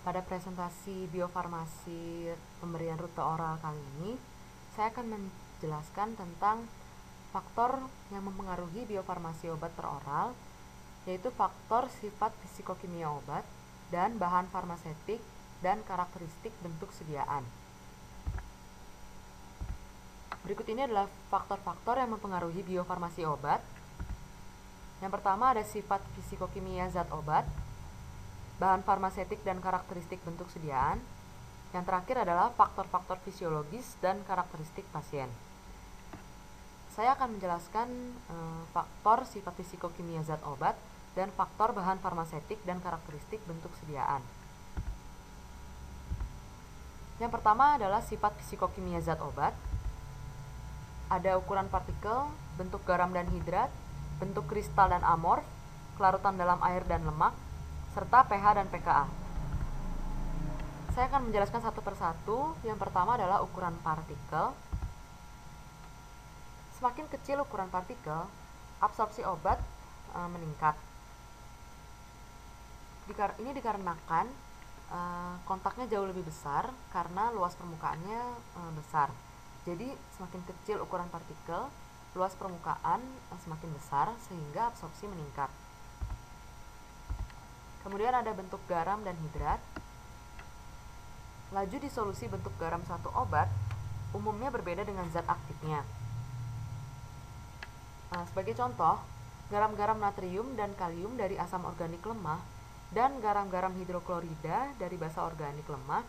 Pada presentasi biofarmasi pemberian rute oral kali ini, saya akan menjelaskan tentang faktor yang mempengaruhi biofarmasi obat peroral, yaitu faktor sifat fisikokimia obat dan bahan farmasetik dan karakteristik bentuk sediaan. Berikut ini adalah faktor-faktor yang mempengaruhi biofarmasi obat. Yang pertama ada sifat fisikokimia zat obat, bahan farmasetik dan karakteristik bentuk sediaan. Yang terakhir adalah faktor-faktor fisiologis dan karakteristik pasien. Saya akan menjelaskan faktor sifat fisikokimia zat obat dan faktor bahan farmasetik dan karakteristik bentuk sediaan. Yang pertama adalah sifat fisikokimia zat obat. Ada ukuran partikel, bentuk garam dan hidrat, bentuk kristal dan amorf, kelarutan dalam air dan lemak, serta pH dan pKa. Saya akan menjelaskan satu persatu. Yang pertama adalah ukuran partikel. Semakin kecil ukuran partikel, absorpsi obat meningkat. Ini dikarenakan kontaknya jauh lebih besar karena luas permukaannya besar. Jadi semakin kecil ukuran partikel, luas permukaan semakin besar sehingga absorpsi meningkat. Kemudian ada bentuk garam dan hidrat. Laju disolusi bentuk garam suatu obat umumnya berbeda dengan zat aktifnya. Sebagai contoh, garam-garam natrium dan kalium dari asam organik lemah dan garam-garam hidroklorida dari basa organik lemah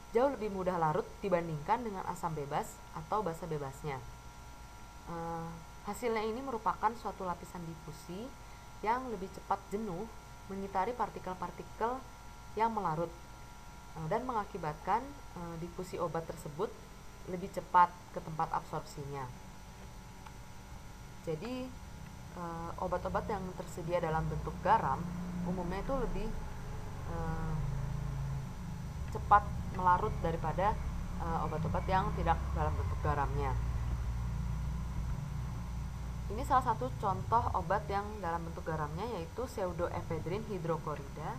jauh lebih mudah larut dibandingkan dengan asam bebas atau basa bebasnya. Hasilnya ini merupakan suatu lapisan difusi yang lebih cepat jenuh mengitari partikel-partikel yang melarut dan mengakibatkan difusi obat tersebut lebih cepat ke tempat absorpsinya. Jadi obat-obat yang tersedia dalam bentuk garam umumnya itu lebih cepat melarut daripada obat-obat yang tidak dalam bentuk garamnya. Ini salah satu contoh obat yang dalam bentuk garamnya, yaitu pseudoephedrine hidroklorida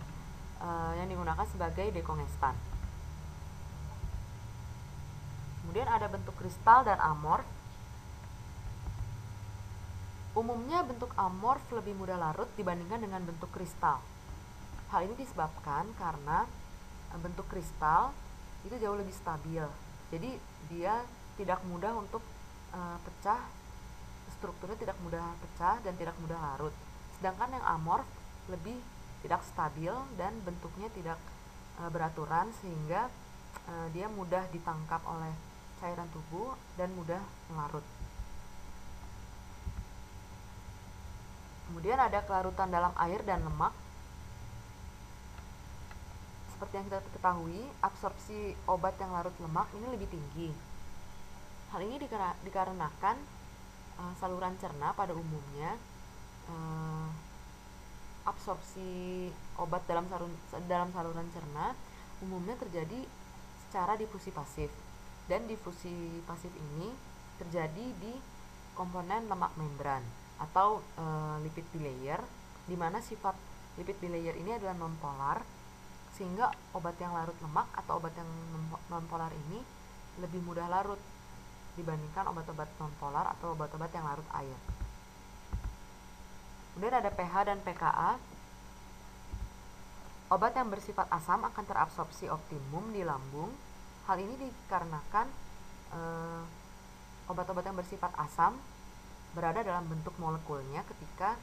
yang digunakan sebagai dekongestan. Kemudian ada bentuk kristal dan amorf. Umumnya bentuk amorf lebih mudah larut dibandingkan dengan bentuk kristal. Hal ini disebabkan karena bentuk kristal itu jauh lebih stabil. Jadi dia tidak mudah untuk pecah. Strukturnya tidak mudah pecah dan tidak mudah larut. Sedangkan yang amorf lebih tidak stabil dan bentuknya tidak beraturan sehingga dia mudah ditangkap oleh cairan tubuh dan mudah melarut. Kemudian ada kelarutan dalam air dan lemak. Seperti yang kita ketahui, absorpsi obat yang larut lemak ini lebih tinggi. Hal ini dikarenakan saluran cerna pada umumnya absorpsi obat dalam saluran cerna umumnya terjadi secara difusi pasif, dan difusi pasif ini terjadi di komponen lemak membran atau lipid bilayer, di mana sifat lipid bilayer ini adalah nonpolar, sehingga obat yang larut lemak atau obat yang nonpolar ini lebih mudah larut dibandingkan obat-obat nonpolar atau obat-obat yang larut air. Kemudian ada pH dan pKa. Obat yang bersifat asam akan terabsorpsi optimum di lambung. Hal ini dikarenakan obat-obat yang bersifat asam berada dalam bentuk molekulnya ketika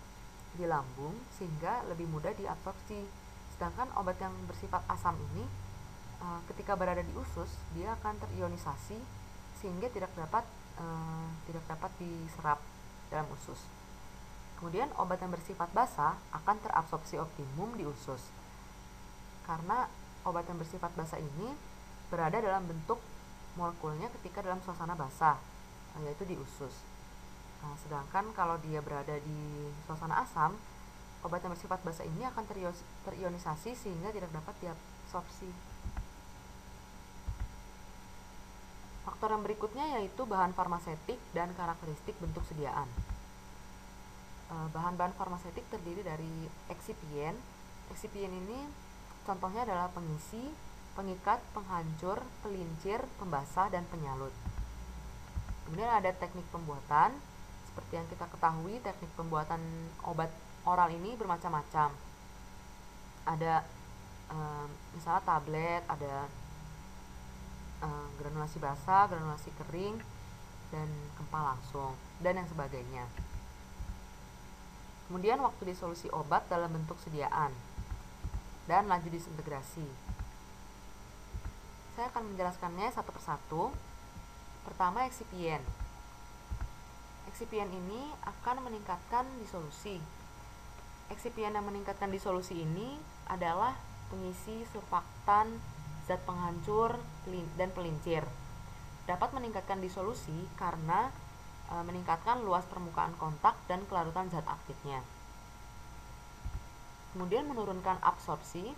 di lambung sehingga lebih mudah diabsorpsi. Sedangkan obat yang bersifat asam ini ketika berada di usus dia akan terionisasi sehingga tidak dapat diserap dalam usus. Kemudian obat yang bersifat basa akan terabsorpsi optimum di usus. Karena obat yang bersifat basa ini berada dalam bentuk molekulnya ketika dalam suasana basah, yaitu di usus. Sedangkan kalau dia berada di suasana asam, obat yang bersifat basa ini akan terionisasi sehingga tidak dapat diabsorpsi. Faktor yang berikutnya yaitu bahan farmasetik dan karakteristik bentuk sediaan. Bahan-bahan farmasetik terdiri dari eksipien. Eksipien ini contohnya adalah pengisi, pengikat, penghancur, pelincir, pembasah, dan penyalut. Kemudian ada teknik pembuatan. Seperti yang kita ketahui, teknik pembuatan obat oral ini bermacam-macam. Ada misalnya tablet, ada granulasi basah, granulasi kering, dan kempal langsung, dan yang sebagainya. Kemudian waktu disolusi obat dalam bentuk sediaan dan laju disintegrasi. Saya akan menjelaskannya satu persatu. Pertama, eksipien. Eksipien ini akan meningkatkan disolusi. Eksipien yang meningkatkan disolusi ini adalah pengisi, surfaktan, zat penghancur, dan pelincir. Dapat meningkatkan disolusi karena meningkatkan luas permukaan kontak dan kelarutan zat aktifnya. Kemudian menurunkan absorpsi.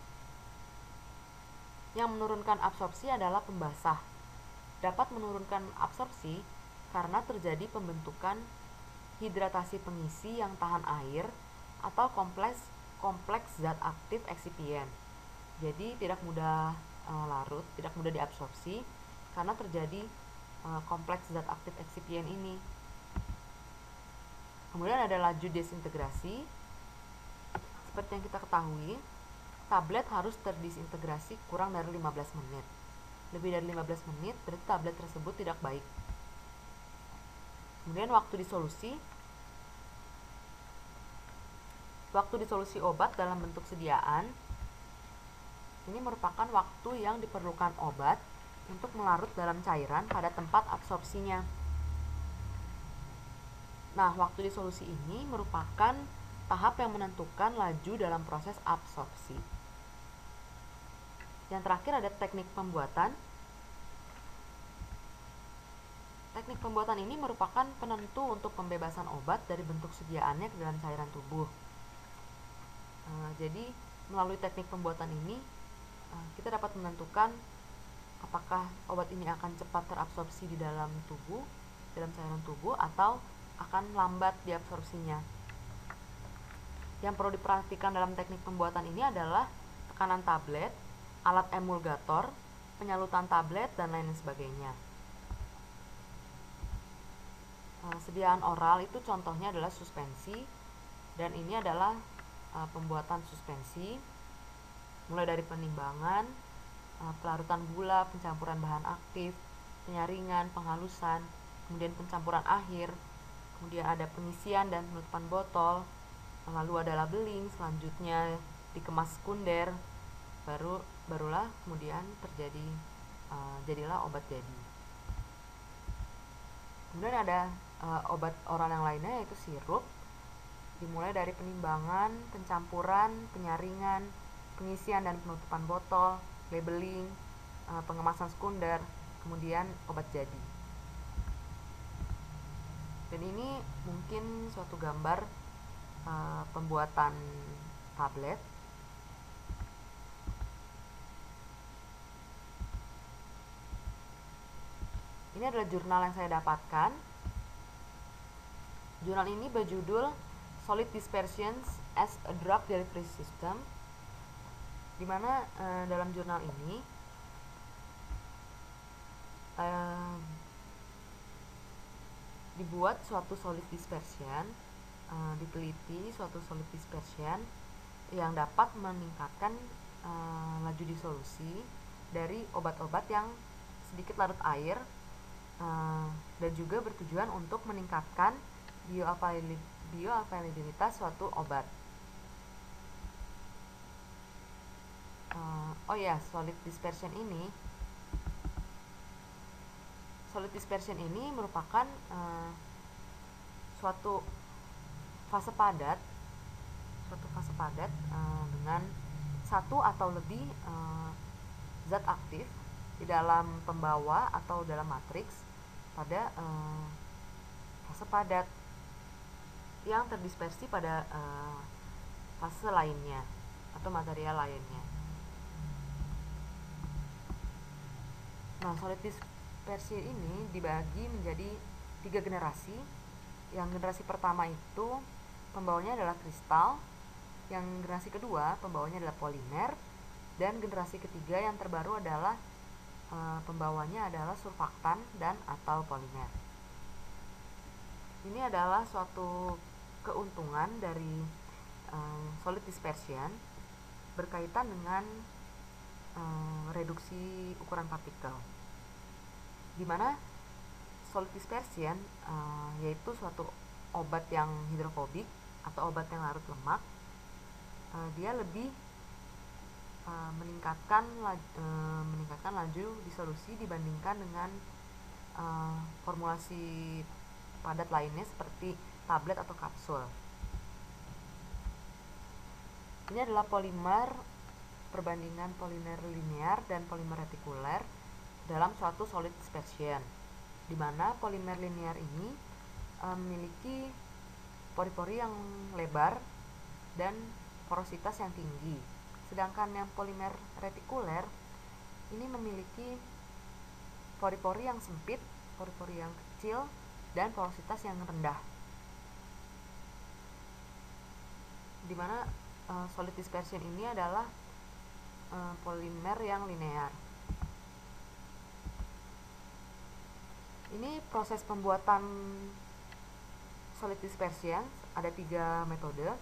Yang menurunkan absorpsi adalah pembasah. Dapat menurunkan absorpsi karena terjadi pembentukan hidratasi pengisi yang tahan air atau kompleks zat aktif eksipien. Jadi tidak mudah larut, tidak mudah diabsorpsi karena terjadi kompleks zat aktif eksipien ini. Kemudian ada laju desintegrasi. Seperti yang kita ketahui, tablet harus terdisintegrasi kurang dari 15 menit. Lebih dari 15 menit berarti tablet tersebut tidak baik. Kemudian waktu disolusi. Waktu disolusi obat dalam bentuk sediaan ini merupakan waktu yang diperlukan obat untuk melarut dalam cairan pada tempat absorpsinya. Nah, waktu disolusi ini merupakan tahap yang menentukan laju dalam proses absorpsi. Yang terakhir ada teknik pembuatan. Teknik pembuatan ini merupakan penentu untuk pembebasan obat dari bentuk sediaannya ke dalam cairan tubuh. Jadi, melalui teknik pembuatan ini, kita dapat menentukan apakah obat ini akan cepat terabsorpsi di dalam tubuh, dalam cairan tubuh, atau akan lambat diabsorpsinya. Yang perlu diperhatikan dalam teknik pembuatan ini adalah tekanan tablet, alat emulgator, penyalutan tablet, dan lain sebagainya. Sediaan oral itu contohnya adalah suspensi, dan ini adalah pembuatan suspensi mulai dari penimbangan, pelarutan gula, pencampuran bahan aktif, penyaringan, penghalusan, kemudian pencampuran akhir, kemudian ada pengisian dan penutupan botol, lalu ada labeling, selanjutnya dikemas sekunder, barulah kemudian jadilah obat jadi. Kemudian ada obat oral yang lainnya yaitu sirup, dimulai dari penimbangan, pencampuran, penyaringan, pengisian dan penutupan botol, labeling, pengemasan sekunder, kemudian obat jadi. Dan ini mungkin suatu gambar pembuatan tablet. Ini adalah jurnal yang saya dapatkan. Jurnal ini berjudul Solid Dispersions as a Drug Delivery System, di mana dalam jurnal ini dibuat suatu solid dispersion, diteliti suatu solid dispersion yang dapat meningkatkan laju disolusi dari obat-obat yang sedikit larut air, dan juga bertujuan untuk meningkatkan bioavailabilitas suatu obat. Solid dispersion ini merupakan suatu fase padat dengan satu atau lebih zat aktif di dalam pembawa atau dalam matriks pada fase padat yang terdispersi pada fase lainnya atau material lainnya. Nah, solid dispersi ini dibagi menjadi 3 generasi. Yang generasi pertama itu pembawanya adalah kristal, yang generasi kedua pembawanya adalah polimer, Dan generasi ketiga yang terbaru adalah pembawanya adalah surfaktan dan atau polimer. Ini adalah suatu keuntungan dari solid dispersion berkaitan dengan reduksi ukuran partikel, di mana solid dispersion yaitu suatu obat yang hidrofobik atau obat yang larut lemak. Dia lebih meningkatkan laju disolusi dibandingkan dengan formulasi padat lainnya seperti tablet atau kapsul. Ini adalah polimer, perbandingan polimer linear dan polimer retikuler dalam suatu solid dispersion, di mana polimer linear ini memiliki pori-pori yang lebar dan porositas yang tinggi. Sedangkan yang polimer retikuler ini memiliki pori-pori yang sempit, pori-pori yang kecil, dan porositas yang rendah. Di mana solid dispersion ini adalah polimer yang linear. Ini proses pembuatan solid dispersion, ada 3 metode.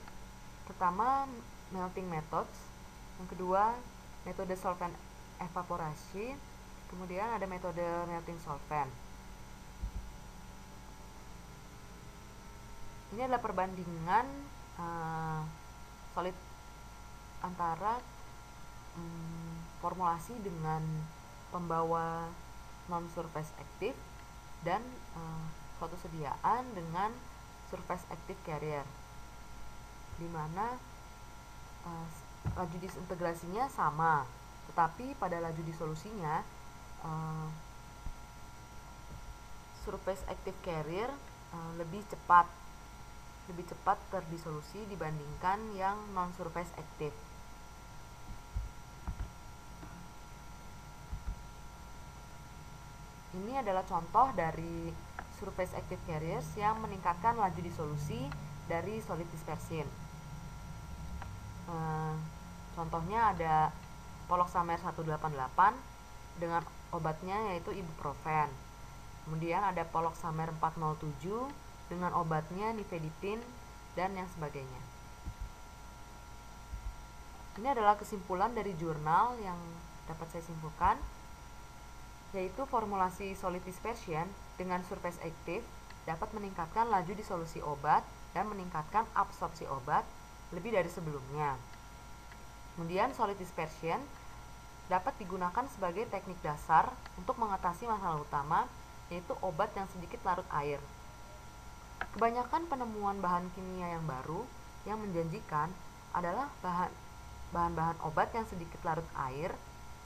Pertama, melting methods. Yang kedua, metode solvent evaporasi. Kemudian ada metode melting solvent. Ini adalah perbandingan solid antara formulasi dengan pembawa non-surface active dan suatu sediaan dengan surface active carrier, di mana laju disintegrasinya sama, tetapi pada laju disolusinya surface active carrier lebih cepat terdisolusi dibandingkan yang non surface active. Ini adalah contoh dari surface active carriers yang meningkatkan laju disolusi dari solid dispersion. Contohnya ada poloxamer 188 dengan obatnya yaitu ibuprofen. Kemudian ada poloxamer 407 dengan obatnya nifedipin dan yang sebagainya. Ini adalah kesimpulan dari jurnal yang dapat saya simpulkan, yaitu formulasi solid dispersion dengan surface active dapat meningkatkan laju disolusi obat dan meningkatkan absorpsi obat lebih dari sebelumnya. Kemudian solid dispersion dapat digunakan sebagai teknik dasar untuk mengatasi masalah utama, yaitu obat yang sedikit larut air. Kebanyakan penemuan bahan kimia yang baru yang menjanjikan adalah bahan-bahan obat yang sedikit larut air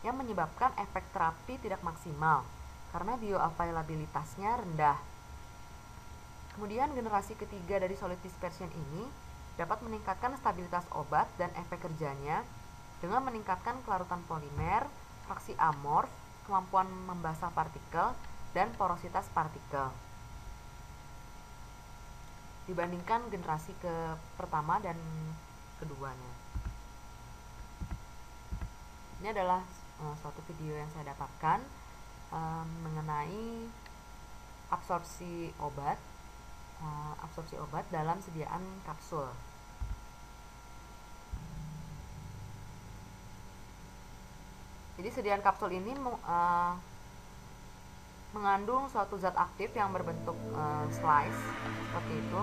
yang menyebabkan efek terapi tidak maksimal karena bioavailabilitasnya rendah. Kemudian generasi ketiga dari solid dispersion ini dapat meningkatkan stabilitas obat dan efek kerjanya dengan meningkatkan kelarutan polimer, fraksi amorf, kemampuan membasah partikel, dan porositas partikel dibandingkan generasi pertama dan keduanya. Ini adalah suatu video yang saya dapatkan mengenai absorpsi obat dalam sediaan kapsul. Jadi sediaan kapsul ini mengandung suatu zat aktif yang berbentuk slice seperti itu,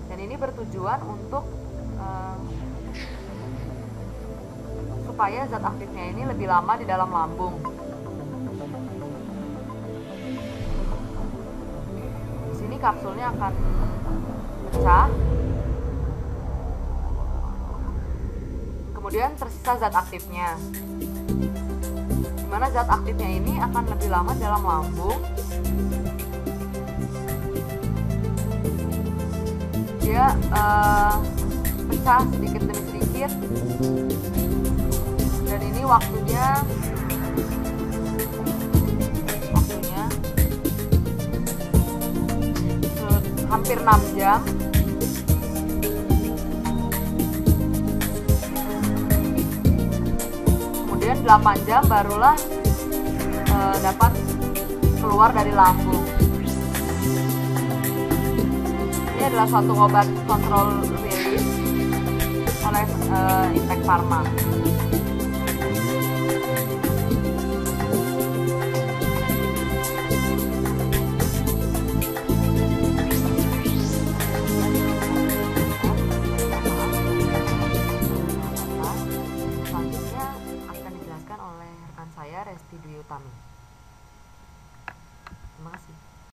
dan ini bertujuan untuk supaya zat aktifnya ini lebih lama di dalam lambung. Di sini kapsulnya akan pecah, kemudian tersisa zat aktifnya, dimana zat aktifnya ini akan lebih lama dalam lambung. Dia pecah sedikit demi sedikit, dan ini waktunya hampir 6 jam. kemudian 8 jam barulah dapat keluar dari lambung. Ini adalah suatu obat kontrol release oleh Impact Pharma. Selanjutnya akan dijelaskan oleh rekan saya Resti Dwi Utami.